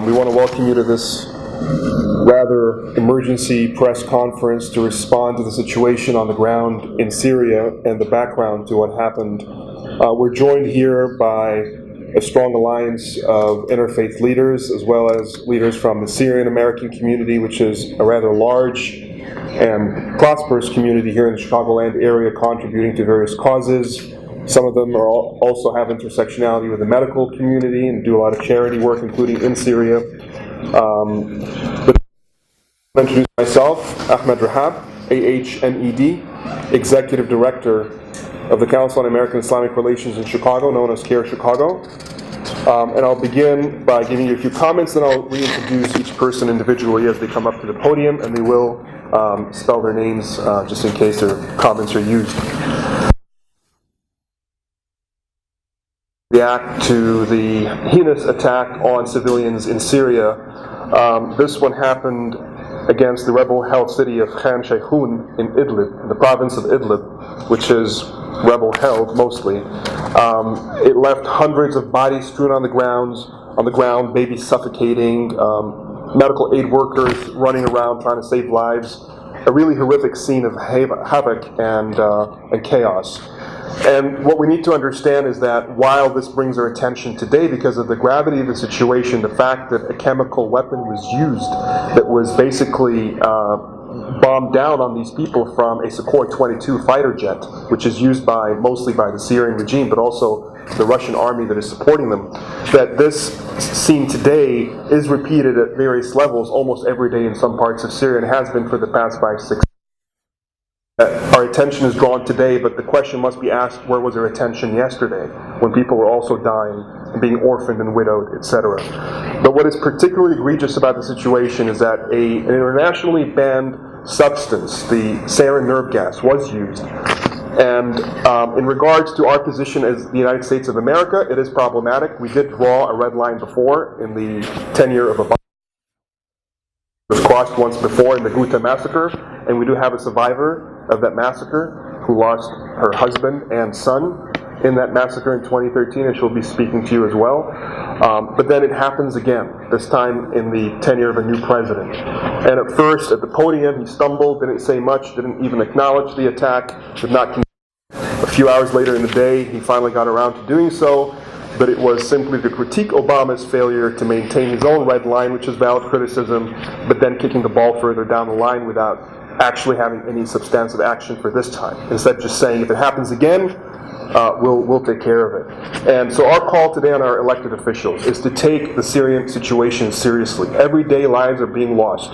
We want to welcome you to this rather emergency press conference to respond to the situation on the ground in Syria and the background to what happened. We're joined here by a strong alliance of interfaith leaders as well as leaders from the Syrian American community, which is a rather large and prosperous community here in the Chicagoland area, contributing to various causes. Some of them also have intersectionality with the medical community and do a lot of charity work, including in Syria. But I'll introduce myself, Ahmed Rahab, AHMED, Executive Director of the Council on American-Islamic Relations in Chicago, known as CAIR-Chicago. And I'll begin by giving you a few comments, then I'll reintroduce each person individually as they come up to the podium, and they will spell their names just in case their comments are used. React to the heinous attack on civilians in Syria. This one happened against the rebel-held city of Khan Sheikhoun in Idlib, in the province of Idlib, which is rebel-held mostly. It left hundreds of bodies strewn on the ground, babies suffocating, medical aid workers running around trying to save lives. A really horrific scene of havoc and chaos. And what we need to understand is that while this brings our attention today because of the gravity of the situation, the fact that a chemical weapon was used that was basically bombed down on these people from a Sukhoi 22 fighter jet, which is used mostly by the Syrian regime, but also the Russian army that is supporting them, that this scene today is repeated at various levels almost every day in some parts of Syria and has been for the past 5-6 Our attention is drawn today, but the question must be asked, where was our attention yesterday, when people were also dying and being orphaned and widowed, etc. But what is particularly egregious about the situation is that an internationally banned substance, the sarin nerve gas, was used. And in regards to our position as the United States of America, it is problematic. We did draw a red line before in the tenure of Obama. It was crossed once before in the Ghouta massacre, and we do have a survivor of that massacre who lost her husband and son in that massacre in 2013, and she'll be speaking to you as well. But then it happens again, this time in the tenure of a new president. And at first, at the podium, he stumbled, didn't say much, didn't even acknowledge the attack, did not. A few hours later in the day, he finally got around to doing so, but it was simply to critique Obama's failure to maintain his own red line, which is valid criticism, but then kicking the ball further down the line without actually having any substantive action for this time. Instead of just saying, if it happens again, we'll take care of it. And so our call today on our elected officials is to take the Syrian situation seriously. Every day lives are being lost.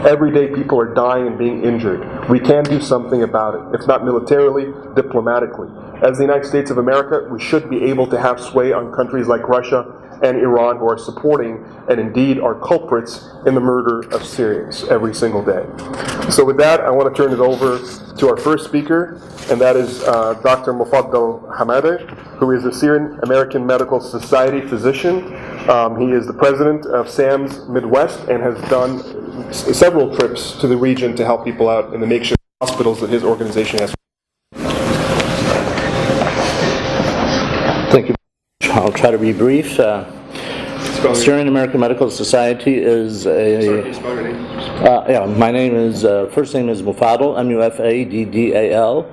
Every day people are dying and being injured. We can do something about it, if not militarily, diplomatically. As the United States of America, we should be able to have sway on countries like Russia and Iran who are supporting and indeed are culprits in the murder of Syrians every single day. So with that, I want to turn it over to our first speaker, and that is Dr. Mufaddal Hamadeh, who is a Syrian American Medical Society physician. He is the president of SAMS Midwest and has done several trips to the region to help people out in the makeshift hospitals that his organization has. Thank you. I'll try to be brief. Syrian American Medical Society is a... my name is, first name is Mufaddal, Mufaddal,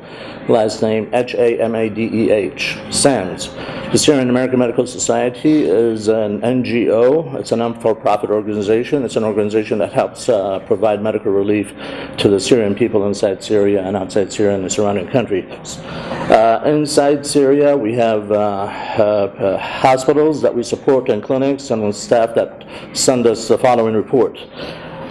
last name Hamadeh, SAMS. The Syrian American Medical Society is an NGO. It's a non-for-profit organization. It's an organization that helps provide medical relief to the Syrian people inside Syria and outside Syria and the surrounding countries. Inside Syria, we have hospitals that we support and clinics and staff that send us the following report.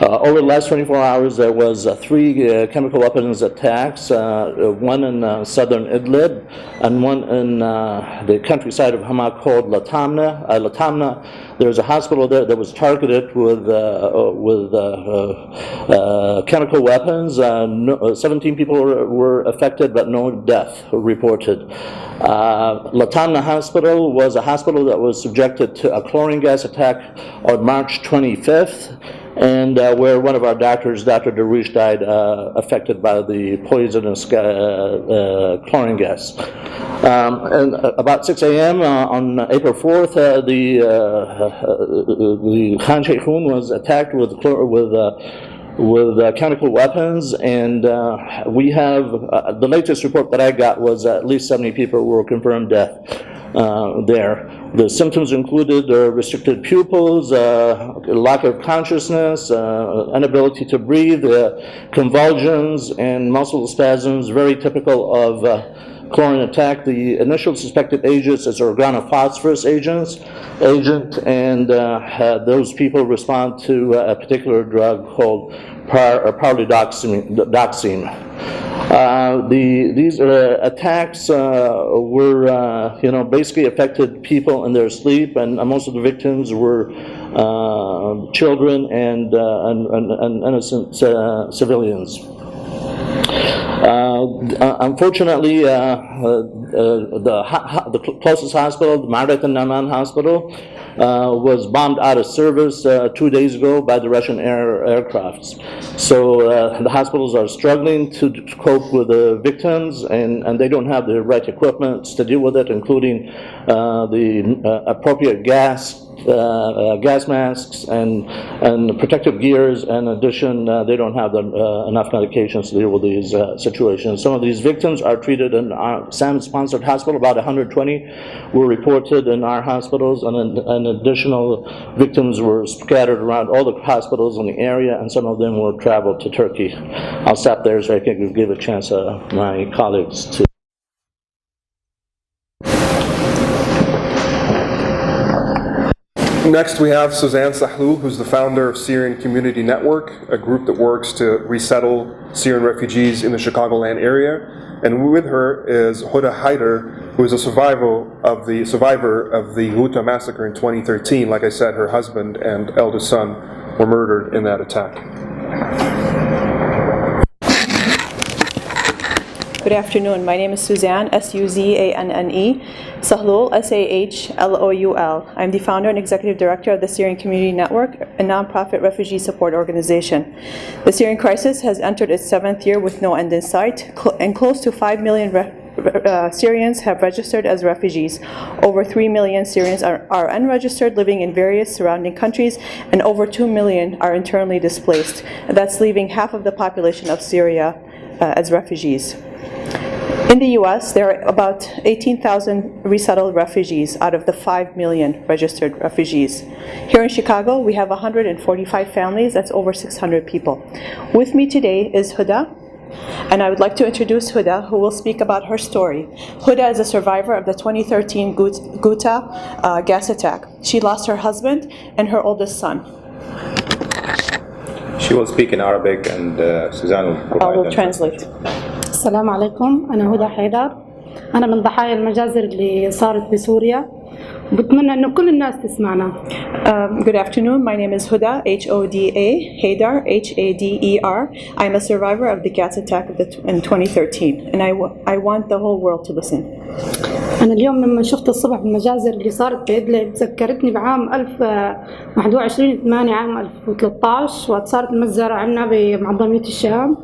Over the last 24 hours, there was 3 chemical weapons attacks, one in southern Idlib and one in the countryside of Hama called Latamna. There's a hospital there that was targeted with chemical weapons. 17 people were affected, but no death reported. Latamna Hospital was a hospital that was subjected to a chlorine gas attack on March 25th. and where one of our doctors, Dr. Darush, died affected by the poisonous chlorine gas. And about 6 a.m. On April 4th, the Khan Sheikhoun was attacked with chemical weapons, and we have the latest report that I got was at least 70 people were confirmed death there. The symptoms included restricted pupils, lack of consciousness, inability to breathe, convulsions, and muscle spasms, very typical of chlorine attack. The initial suspected agents is organophosphorus agent, and those people respond to a particular drug called parlidoxime. These attacks were, basically affected people in their sleep, and most of the victims were children and innocent civilians. Unfortunately, the closest hospital, the Ma'arat al-Naman Hospital, was bombed out of service 2 days ago by the Russian aircrafts. So the hospitals are struggling to cope with the victims, and they don't have the right equipment to deal with it, including the appropriate gas masks and protective gears. In addition, they don't have enough medications to deal with these situations. Some of these victims are treated in our SAM-sponsored hospital. About 120 were reported in our hospitals, and additional victims were scattered around all the hospitals in the area, and some of them were traveled to Turkey. I'll stop there so I can give a chance to my colleagues to. Next, we have Suzanne Sahlou, who's the founder of Syrian Community Network, a group that works to resettle Syrian refugees in the Chicagoland area. And with her is Huda Haider, who is a survivor of the Ghouta massacre in 2013. Like I said, her husband and eldest son were murdered in that attack. Good afternoon. My name is Suzanne, S-U-Z-A-N-N-E, Sahlul, S-A-H-L-O-U-L. I'm the founder and executive director of the Syrian Community Network, a nonprofit refugee support organization. The Syrian crisis has entered its 7th year with no end in sight, and close to 5 million Syrians have registered as refugees. Over 3 million Syrians are unregistered, living in various surrounding countries, and over 2 million are internally displaced. That's leaving half of the population of Syria as refugees. In the U.S., there are about 18,000 resettled refugees out of the 5 million registered refugees. Here in Chicago, we have 145 families. That's over 600 people. With me today is Huda, and I would like to introduce Huda, who will speak about her story. Huda is a survivor of the 2013 Ghouta gas attack. She lost her husband and her oldest son. She will speak in Arabic, and Suzanne will provide. I will translate. السلام عليكم، أنا هدى حيدر، أنا من ضحايا المجازر اللي صارت بسوريا، وبتمنى إنه كل الناس تسمعنا. Good afternoon. My name is Huda, H-O-D-A, Haidar, H-A-D-E-R. I'm a survivor of the gas attack in 2013, and I want the whole world to listen. أنا اليوم لما شفت الصبح المجازر اللي صارت بإدلب ذكرتني بعام 21/8 عام 2013، وقت صارت المجزرة عنا بمعظمية الشام.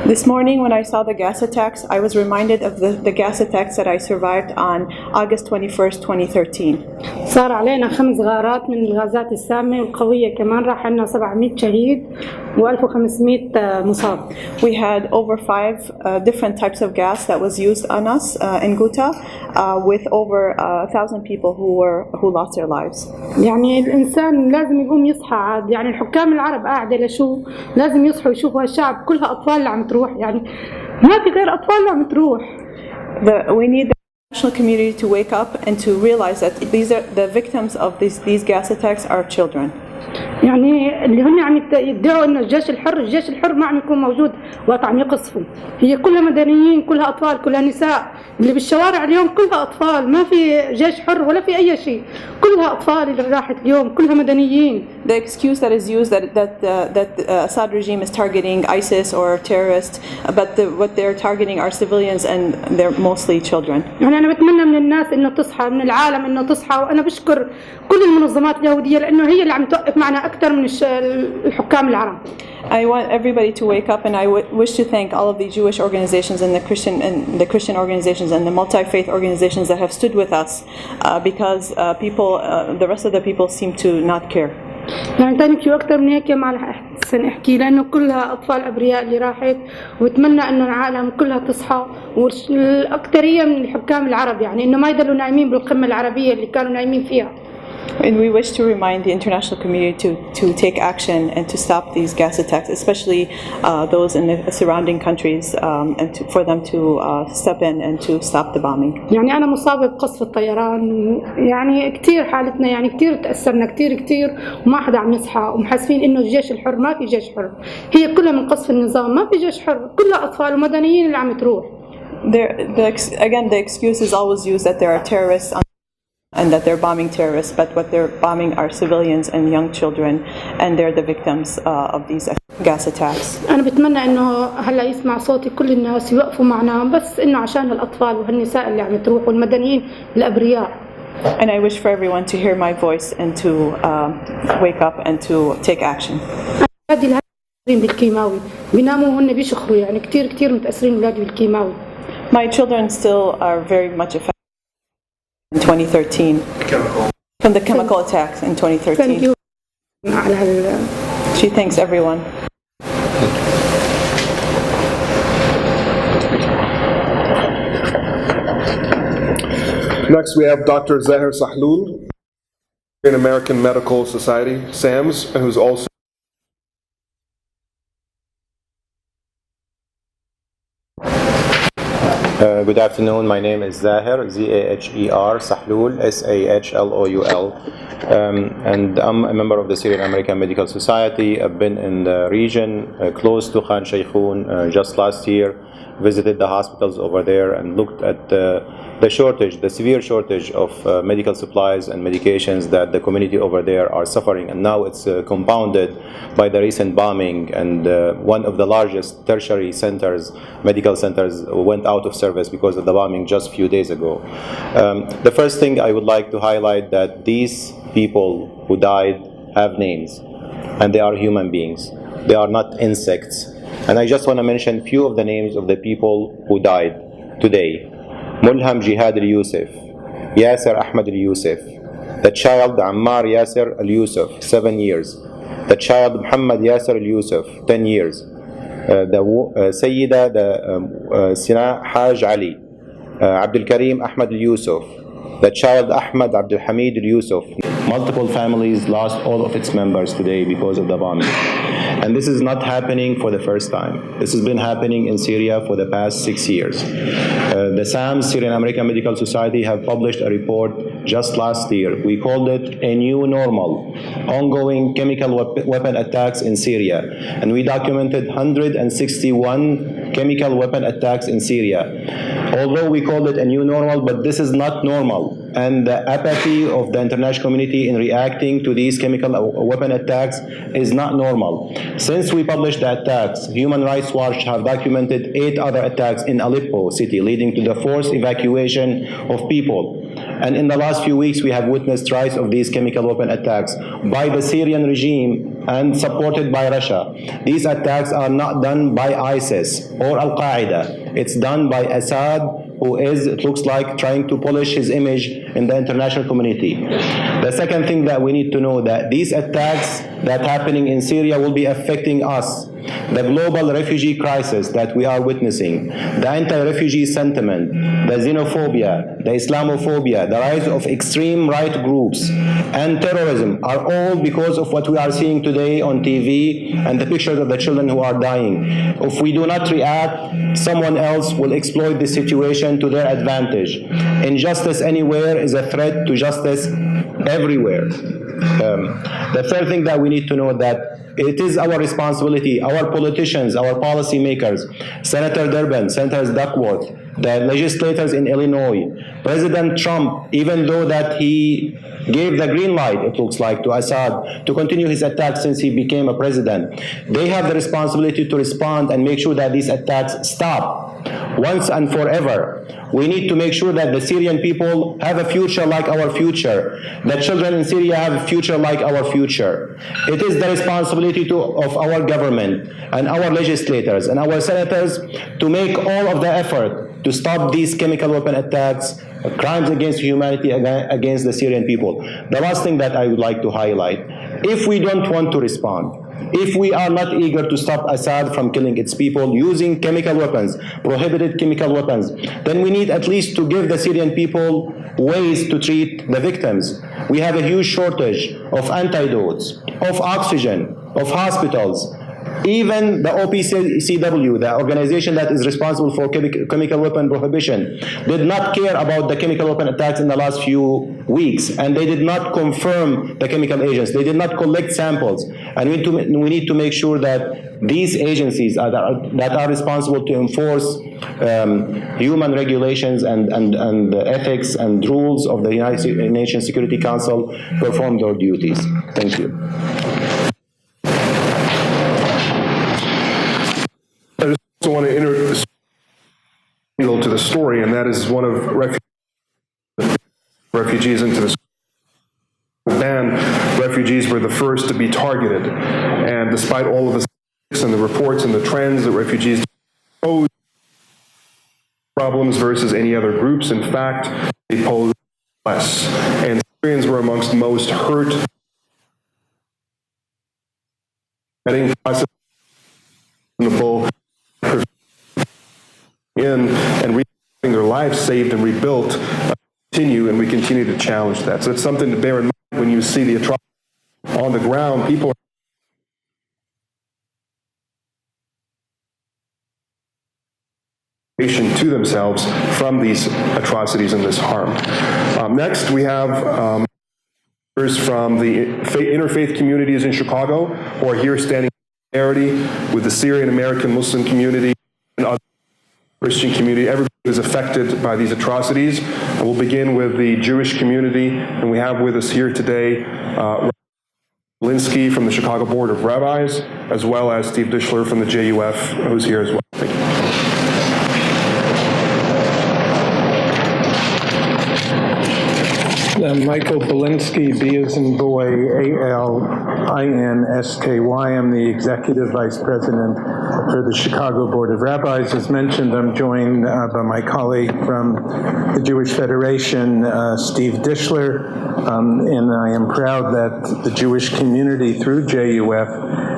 This morning when I saw the gas attacks, I was reminded of the gas attacks that I survived on August 21st, 2013. صار علينا 5 غارات من الغازات السامة والقوية، كمان راح عنا 700 شهيد و1500 مصاب. We had over 5 different types of gas that was used on us in Ghouta, with over 1,000 people who lost their lives. يعني الإنسان لازم يقوم يصحى عاد، يعني الحكام العرب قاعدة لشو؟ لازم يصحوا يشوفوا الشعب كلها أطفال اللي عم تروح، يعني ما في غير أطفال اللي عم تروح. We need the international community to wake up and to realize that these are the victims of these gas attacks are children. يعني اللي هم عم يدعوا إنه الجيش الحر ما عم يكون موجود وقت عم يقصفوا. هي كلها مدنيين، كلها أطفال، كلها نساء، اللي بالشوارع اليوم كلها أطفال، ما في جيش حر ولا في أي شيء، كلها أطفال اللي راحت اليوم، كلها مدنيين. The excuse that is used that Assad regime is targeting ISIS or terrorists, but what they're targeting are civilians and they're mostly children. يعني أنا بتمنى من الناس إنه تصحى، من العالم إنه تصحى، وأنا بشكر كل المنظمات اليهودية لأنه هي اللي عم توقف معنا أكثر من الحكام العرب. I want everybody to wake up, and I wish to thank all of the Jewish organizations and the Christian organizations and the multi-faith organizations that have stood with us, because the rest of the people seem to not care. يعني ثانك يو أكثر من هيك ما رح أحسن أحكي، لأنه كلها أطفال أبرياء اللي راحت، وأتمنى إنه العالم كلها تصحى، والأكثرية من الحكام العرب يعني إنه ما يضلوا نايمين بالقمة العربية اللي كانوا نايمين فيها. And we wish to remind the international community to take action and to stop these gas attacks, especially those in the surrounding countries, and for them to step in and to stop the bombing. يعني أنا مصابة بقصف الطيران، يعني كتير حالتنا يعني كتير تأثرنا كتير وما حدا عم يصحى، ومحاسبين إنه الجيش الحر، ما في جيش حر، هي كلها من قصف النظام، ما في جيش حر، كلها أطفال ومدنيين اللي عم تروح. Again, the excuse is always used that there are terrorists and that they're bombing terrorists, but what they're bombing are civilians and young children, and they're the victims of these gas attacks. أنا بتمنى إنه هلا يسمع صوتي كل الناس يوقفوا معنا، بس إنه عشان الأطفال والنساء اللي عم تروح والمدنيين الأبرياء. And I wish for everyone to hear my voice and to wake up and to take action. أولادي متأثرين بالكيماوي، بيناموا وهن بيشخروا، يعني كتير متأثرين أولادي بالكيماوي. My children still are very much affected in 2013 from the chemical attacks in 2013. Thank you. She thanks everyone. Next, we have Dr. Zahir Sahlul, American Medical Society, SAMS, and who's also Good afternoon. My name is Zahir, Z-A-H-E-R, Sahlul, S-A-H-L-O-U-L. And I'm a member of the Syrian American Medical Society. I've been in the region close to Khan Sheikhoun just last year, visited the hospitals over there and looked at the shortage, the severe shortage of medical supplies and medications that the community over there are suffering. And now it's compounded by the recent bombing, and one of the largest tertiary centers, medical centers, went out of service because of the bombing just a few days ago. The first thing I would like to highlight that these people who died have names, and they are human beings. They are not insects. And I just want to mention a few of the names of the people who died today. Mulham Jihad al-Yusuf, Yasser Ahmad al-Yusuf, the child Ammar Yasser al-Yusuf, 7 years, the child Muhammad Yasser al-Yusuf, 10 years, the Sayyida Sina Haj Ali, Abdul Karim Ahmad al-Yusuf, the child Ahmad Abdul Hamid al-Yusuf. Multiple families lost all of its members today because of the bombing. And this is not happening for the first time. This has been happening in Syria for the past 6 years. The SAMS, Syrian American Medical Society, have published a report just last year. We called it A New Normal, Ongoing Chemical Weapon Attacks in Syria. And we documented 161 chemical weapon attacks in Syria. Although we called it a new normal, but this is not normal. And the apathy of the international community in reacting to these chemical weapon attacks is not normal. Since we published the attacks, Human Rights Watch have documented 8 other attacks in Aleppo city, leading to the forced evacuation of people. And in the last few weeks, we have witnessed rise of these chemical weapon attacks by the Syrian regime and supported by Russia. These attacks are not done by ISIS or Al-Qaeda. It's done by Assad, who is, it looks like, trying to polish his image in the international community. The second thing that we need to know that these attacks that are happening in Syria will be affecting us. The global refugee crisis that we are witnessing, the anti-refugee sentiment, the xenophobia, the Islamophobia, the rise of extreme right groups, and terrorism are all because of what we are seeing today on TV and the pictures of the children who are dying. If we do not react, someone else will exploit this situation to their advantage. Injustice anywhere is a threat to justice everywhere. The third thing that we need to know that it is our responsibility, our politicians, our policymakers, Senator Durbin, Senators Duckworth, the legislators in Illinois, President Trump, even though that he gave the green light, it looks like, to Assad to continue his attacks since he became a president, they have the responsibility to respond and make sure that these attacks stop once and forever. We need to make sure that the Syrian people have a future like our future, that children in Syria have a future like our future. It is the responsibility of our government and our legislators and our senators to make all of the effort to stop these chemical weapon attacks, crimes against humanity against the Syrian people. The last thing that I would like to highlight, if we don't want to respond, if we are not eager to stop Assad from killing its people using chemical weapons, prohibited chemical weapons, then we need at least to give the Syrian people ways to treat the victims. We have a huge shortage of antidotes, of oxygen, of hospitals. Even the OPCW, the organization that is responsible for chemical weapon prohibition, did not care about the chemical weapon attacks in the last few weeks, and they did not confirm the chemical agents. They did not collect samples, and we need to make sure that these agencies that are responsible to enforce human regulations and ethics and rules of the United Nations Security Council perform their duties. Thank you. I also want to introduce to the story, and that is one of refugees into the ban. Refugees were the first to be targeted, and despite all of the statistics and the reports and the trends that refugees pose problems versus any other groups, in fact, they pose less. And Syrians were amongst the most hurt. Getting in and having their lives saved and rebuilt continue, and we continue to challenge that. So it's something to bear in mind when you see the atrocities on the ground. People are to themselves from these atrocities and this harm. Next, we have from the interfaith communities in Chicago who are here standing in solidarity with the Syrian American Muslim community and other Christian community. Everybody is affected by these atrocities. And we'll begin with the Jewish community, and we have with us here today Linsky from the Chicago Board of Rabbis, as well as Steve Dishler from the JUF, who's here as well. Thank you. Michael Belinsky, B as in boy, A-L-I-N-S-K-Y. I'm the Executive Vice President for the Chicago Board of Rabbis. As mentioned, I'm joined by my colleague from the Jewish Federation, Steve Dishler, and I am proud that the Jewish community through JUF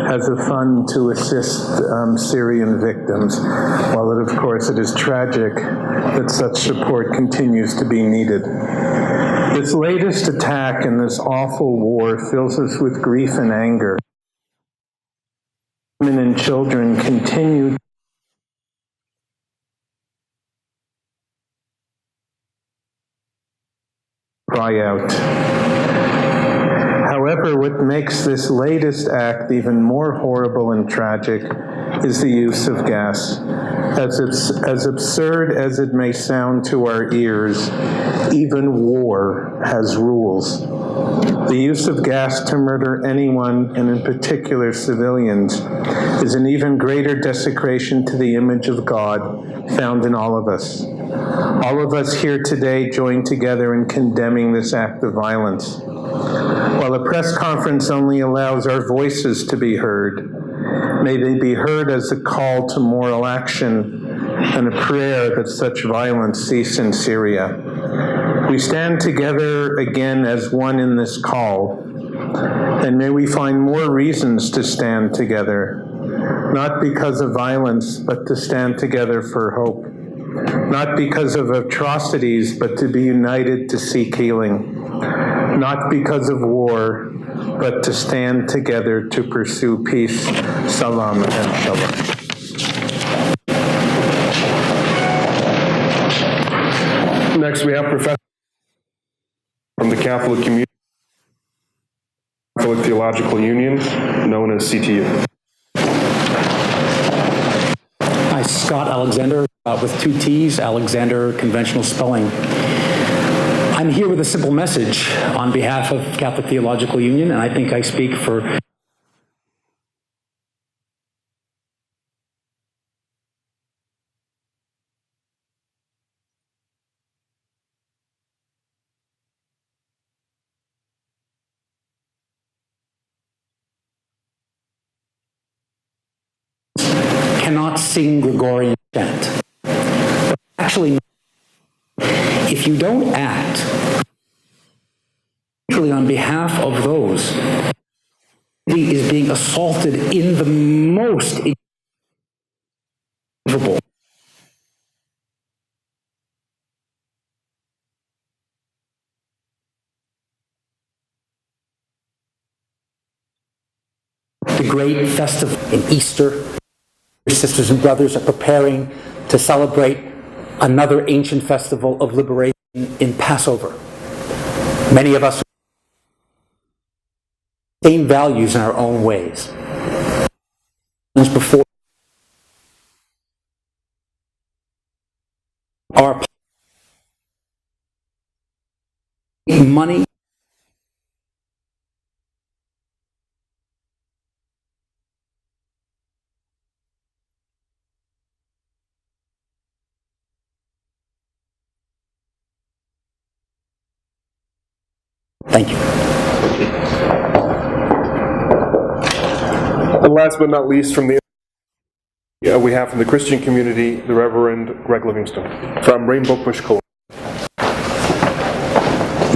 has a fund to assist Syrian victims. While of course it is tragic that such support continues to be needed. This latest attack in this awful war fills us with grief and anger. Women and children continue to cry out. However, what makes this latest act even more horrible and tragic is the use of gas. As absurd as it may sound to our ears, even war has rules. The use of gas to murder anyone, and in particular civilians, is an even greater desecration to the image of God found in all of us. All of us here today join together in condemning this act of violence. While a press conference only allows our voices to be heard, may they be heard as a call to moral action and a prayer that such violence cease in Syria. We stand together again as one in this call, and may we find more reasons to stand together, not because of violence, but to stand together for hope, not because of atrocities, but to be united to seek healing, not because of war, but to stand together to pursue peace, salam, and shalom. Next, we have Professor from the Catholic Community, Catholic Theological Union, known as CTU. Hi, Scott Alexander, with 2 T's, Alexander, conventional spelling. I'm here with a simple message on behalf of Catholic Theological Union, and I think I speak for cannot sing Gregorian chant. Actually, if you don't act on behalf of those he is being assaulted in the most unbelievable the great festival in Easter. Your sisters and brothers are preparing to celebrate another ancient festival of liberation in Passover. Many of us have the same values in our own ways. Before our money Thank you. And last but not least, from the we have from the Christian community, the Reverend Greg Livingston from Rainbow Push Coalition.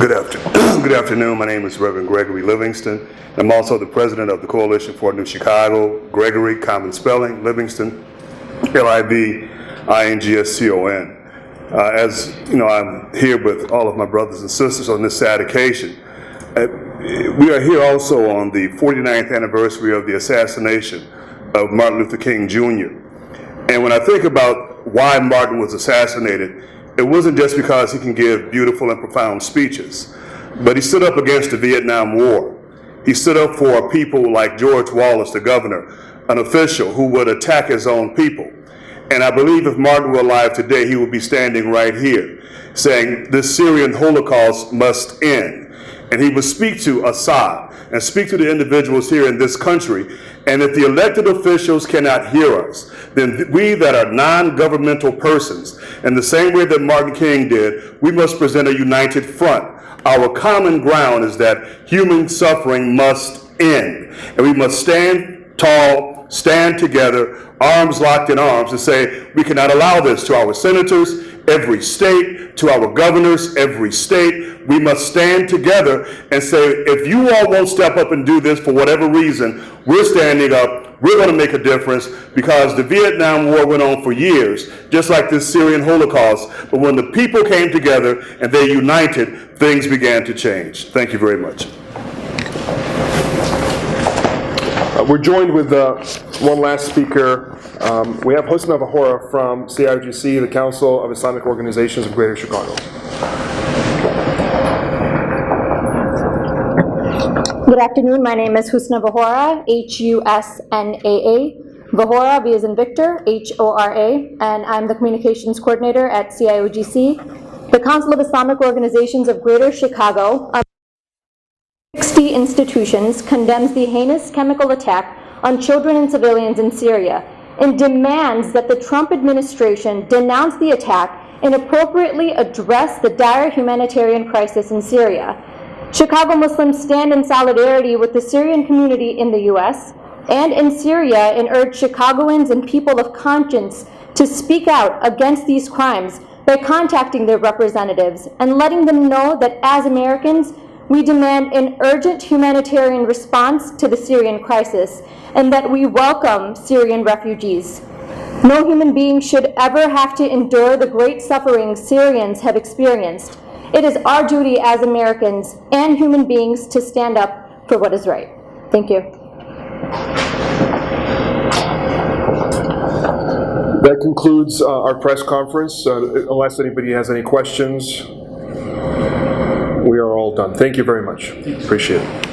Good afternoon. My name is Reverend Gregory Livingston. I'm also the president of the Coalition for New Chicago. Gregory, common spelling, Livingston, Livingston. As you know, I'm here with all of my brothers and sisters on this sad occasion. We are here also on the 49th anniversary of the assassination of Martin Luther King Jr. And when I think about why Martin was assassinated, it wasn't just because he can give beautiful and profound speeches, but he stood up against the Vietnam War. He stood up for people like George Wallace, the governor, an official who would attack his own people. And I believe if Martin were alive today, he would be standing right here saying this Syrian Holocaust must end. And he would speak to Assad and speak to the individuals here in this country. And if the elected officials cannot hear us, then we that are non-governmental persons, in the same way that Martin King did, we must present a united front. Our common ground is that human suffering must end. And we must stand tall, stand together, arms locked in arms, and say we cannot allow this to our senators, every state, to our governors, every state. We must stand together and say, if you all won't step up and do this for whatever reason, we're standing up, we're going to make a difference, because the Vietnam War went on for years, just like this Syrian Holocaust. But when the people came together and they united, things began to change. Thank you very much. We're joined with one last speaker. We have Husna Vahora from CAIR-GC, the Council of Islamic Organizations of Greater Chicago. Good afternoon. My name is Husna Vahora, Husnaa. Vahora, V as in Victor, Hora, and I'm the Communications Coordinator at CIOGC. The Council of Islamic Organizations of Greater Chicago, 60 institutions, condemns the heinous chemical attack on children and civilians in Syria and demands that the Trump administration denounce the attack and appropriately address the dire humanitarian crisis in Syria. Chicago Muslims stand in solidarity with the Syrian community in the U.S. and in Syria and urge Chicagoans and people of conscience to speak out against these crimes by contacting their representatives and letting them know that as Americans, we demand an urgent humanitarian response to the Syrian crisis and that we welcome Syrian refugees. No human being should ever have to endure the great suffering Syrians have experienced. It is our duty as Americans and human beings to stand up for what is right. Thank you. That concludes our press conference. Unless anybody has any questions, we are all done. Thank you very much. Appreciate it.